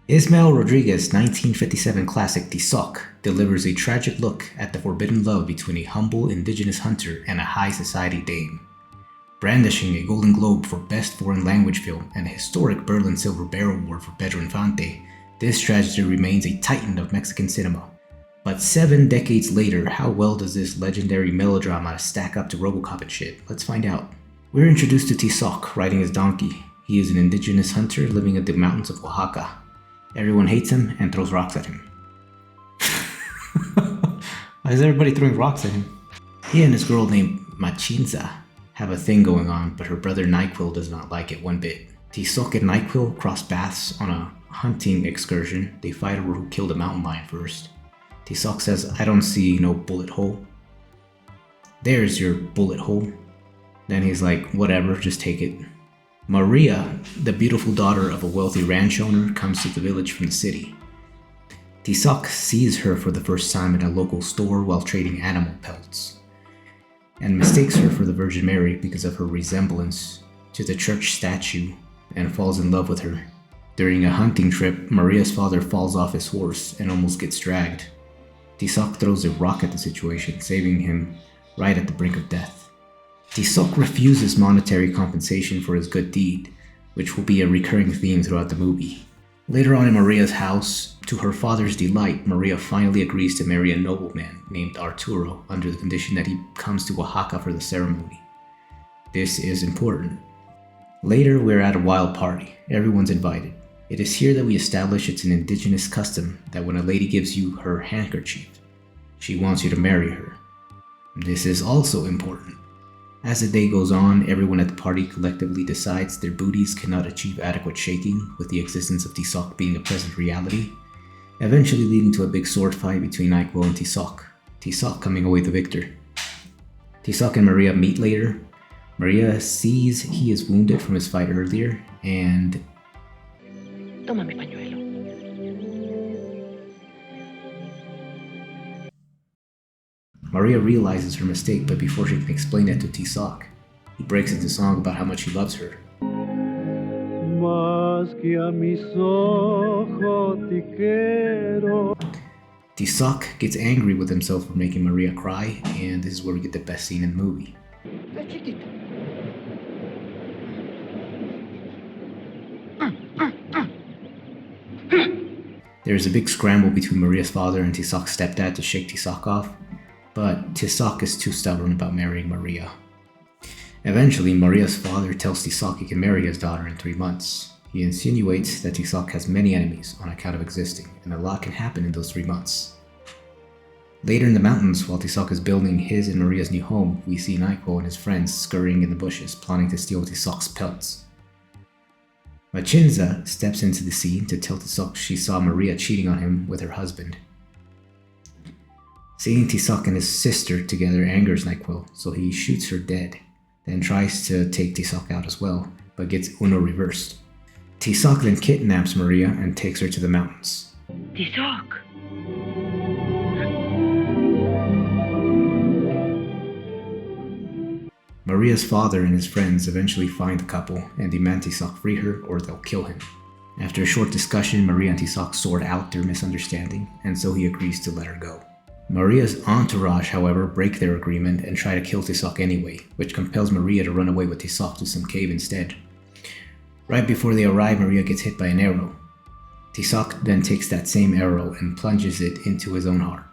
Ismael Rodriguez's 1957 classic Tizoc delivers a tragic look at the forbidden love between a humble indigenous hunter and a high society dame. Brandishing a Golden Globe for Best Foreign Language Film and a historic Berlin Silver Bear Award for Pedro Infante, this tragedy remains a titan of Mexican cinema. But 7 decades later, how well does this legendary melodrama stack up to RoboCop and shit? Let's find out. We're introduced to Tizoc riding his donkey. He is an indigenous hunter living in the mountains of Oaxaca. Everyone hates him and throws rocks at him. Why is everybody throwing rocks at him? He and this girl named Machinza have a thing going on, but her brother NyQuil does not like it one bit. Tizoc and NyQuil cross paths on a hunting excursion. They fight over who killed a mountain lion first. Tizoc says, "I don't see no bullet hole." "There's your bullet hole." Then he's like, "Whatever, just take it." Maria, the beautiful daughter of a wealthy ranch owner, comes to the village from the city. Tizoc sees her for the first time in a local store while trading animal pelts, and mistakes her for the Virgin Mary because of her resemblance to the church statue and falls in love with her. During a hunting trip, Maria's father falls off his horse and almost gets dragged. Tizoc throws a rock at the situation, saving him right at the brink of death. Tizoc refuses monetary compensation for his good deed, which will be a recurring theme throughout the movie. Later on in Maria's house, to her father's delight, Maria finally agrees to marry a nobleman named Arturo under the condition that he comes to Oaxaca for the ceremony. This is important. Later, we're at a wild party. Everyone's invited. It is here that we establish it's an indigenous custom that when a lady gives you her handkerchief, she wants you to marry her. This is also important. As the day goes on, everyone at the party collectively decides their booties cannot achieve adequate shaking, with the existence of Tizoc being a present reality, eventually leading to a big sword fight between NyQuil and Tizoc, Tizoc coming away the victor. Tizoc and Maria meet later. Maria sees he is wounded from his fight earlier, and Toma mi pañuelo. Maria realizes her mistake, but before she can explain it to Tizoc, he breaks into song about how much he loves her. Más que a mis ojos te quiero. Tizoc gets angry with himself for making Maria cry, and this is where we get the best scene in the movie. There's a big scramble between Maria's father and Tizoc's stepdad to shake Tizoc off, but Tizoc is too stubborn about marrying Maria. Eventually, Maria's father tells Tizoc he can marry his daughter in 3 months. He insinuates that Tizoc has many enemies on account of existing, and a lot can happen in those 3 months. Later in the mountains, while Tizoc is building his and Maria's new home, we see NyQuil and his friends scurrying in the bushes, plotting to steal Tizoc's pelts. Machinza steps into the scene to tell Tizoc she saw Maria cheating on him with her husband. Seeing Tizoc and his sister together angers NyQuil, so he shoots her dead, then tries to take Tizoc out as well, but gets Uno reversed. Tizoc then kidnaps Maria and takes her to the mountains. Tizoc. Maria's father and his friends eventually find the couple and demand Tizoc free her or they'll kill him. After a short discussion, Maria and Tizoc sort out their misunderstanding, and so he agrees to let her go. Maria's entourage, however, break their agreement and try to kill Tizoc anyway, which compels Maria to run away with Tizoc to some cave instead. Right before they arrive, Maria gets hit by an arrow. Tizoc then takes that same arrow and plunges it into his own heart.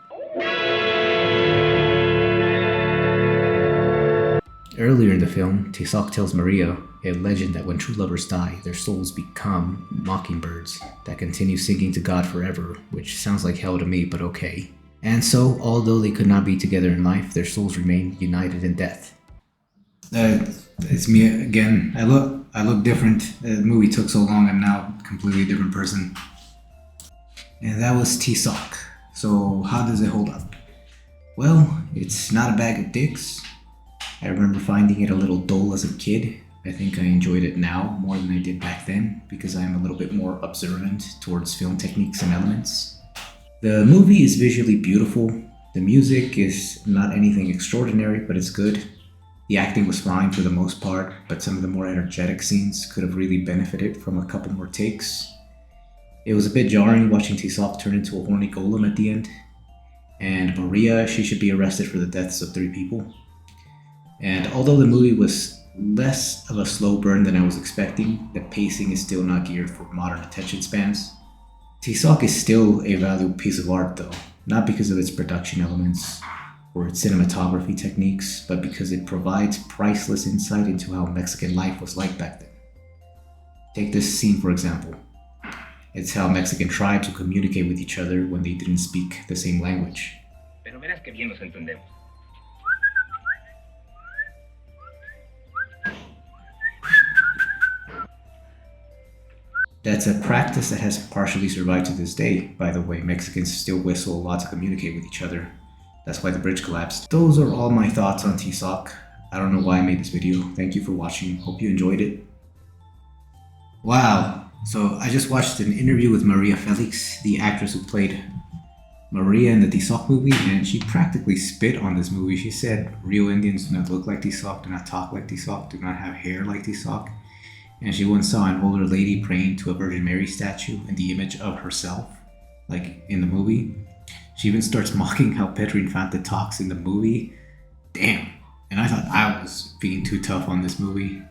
Earlier in the film, Tizoc tells Maria a legend that when true lovers die, their souls become mockingbirds that continue singing to God forever, which sounds like hell to me, but okay. And so, although they could not be together in life, their souls remain united in death. It's me again. I look different. The movie took so long, I'm now a completely different person. And that was Tizoc. So how does it hold up? Well, it's not a bag of dicks. I remember finding it a little dull as a kid. I think I enjoyed it now more than I did back then because I'm a little bit more observant towards film techniques and elements. The movie is visually beautiful. The music is not anything extraordinary, but it's good. The acting was fine for the most part, but some of the more energetic scenes could have really benefited from a couple more takes. It was a bit jarring watching Tizoc turn into a horny golem at the end. And Maria, she should be arrested for the deaths of 3 people. And although the movie was less of a slow burn than I was expecting, the pacing is still not geared for modern attention spans. Tizoc is still a valuable piece of art though, not because of its production elements or its cinematography techniques, but because it provides priceless insight into how Mexican life was like back then. Take this scene for example. It's how Mexican tribes would communicate with each other when they didn't speak the same language. Pero verás que bien nos entendemos. That's a practice that has partially survived to this day. By the way, Mexicans still whistle a lot to communicate with each other. That's why the bridge collapsed. Those are all my thoughts on Tizoc. I don't know why I made this video. Thank you for watching. Hope you enjoyed it. Wow. So I just watched an interview with Maria Felix, the actress who played Maria in the Tizoc movie, and she practically spit on this movie. She said real Indians do not look like Tizoc, do not talk like Tizoc, do not have hair like Tizoc. And she once saw an older lady praying to a Virgin Mary statue in the image of herself, like in the movie. She even starts mocking how Pedro Infante talks in the movie. Damn. And I thought I was being too tough on this movie.